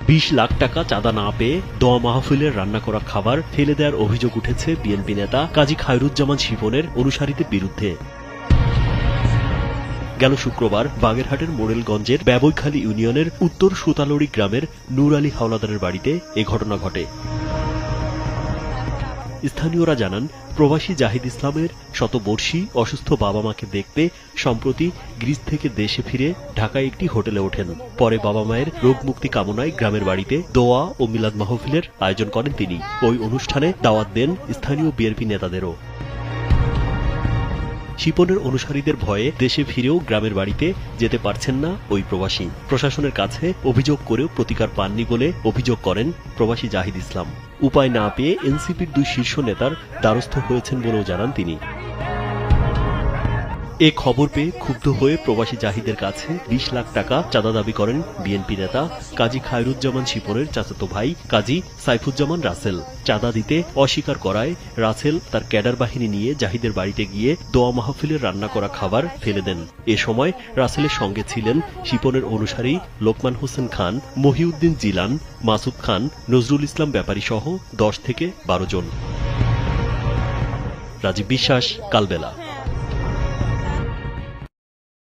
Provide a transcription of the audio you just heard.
20 লাখ টাকা চাঁদা না পেয়ে দোয়া মাহফিলের রান্না করা খাবার ফেলে দেওয়ার অভিযোগ উঠেছে বিএনপি নেতা কাজী খায়রুজ্জামান শিপনের অনুসারীদের বিরুদ্ধে। গেল শুক্রবার বাগেরহাটের মোড়েলগঞ্জের ব্যবইখালী ইউনিয়নের উত্তর সুতালড়ি গ্রামের নূর আলী হাওলাদারের বাড়িতে এ ঘটনা ঘটে। স্থানীয়রা জানান, প্রবাসী জাহিদ ইসলামের শতবর্ষী অসুস্থ বাবা মাকে দেখতে সম্প্রতি গ্রিস থেকে দেশে ফিরে ঢাকায় একটি হোটেলে ওঠেন। পরে বাবা মায়ের রোগ মুক্তি কামনায় গ্রামের বাড়িতে দোয়া ও মিলাদ মাহফিলের আয়োজন করেন তিনি। ওই অনুষ্ঠানে দাওয়াত দেন স্থানীয় বিএনপি নেতাদেরও। শিপনের অনুসারীদের ভয়ে দেশে ফিরেও গ্রামের বাড়িতে যেতে পারছেন না ওই প্রবাসী। প্রশাসনের কাছে অভিযোগ করেও প্রতিকার পাননি বলে অভিযোগ করেন প্রবাসী জাহিদ ইসলাম। উপায় না পেয়ে এনসিপির 2 শীর্ষ নেতার দ্বারস্থ হয়েছেন বলেও জানান তিনি। এ খবর পেয়ে ক্ষুব্ধ হয়ে প্রবাসী জাহিদের কাছে 20 লাখ টাকা চাঁদা দাবি করেন বিএনপি নেতা কাজী খায়রুজ্জামান শিপনের চাচাতো ভাই কাজী সাইফুজ্জামান রাসেল। চাঁদা দিতে অস্বীকার করায় রাসেল তার ক্যাডার বাহিনী নিয়ে জাহিদের বাড়িতে গিয়ে দোয়া মাহফিলের রান্না করা খাবার ফেলে দেন। এ সময় রাসেলের সঙ্গে ছিলেন শিপনের অনুসারী লোকমান হোসেন খান, মহিউদ্দিন জিলান, মাসুদ খান, নজরুল ইসলাম ব্যাপারী সহ 10 থেকে 12 জন। রাজীব বিশ্বাস, কালবেলা।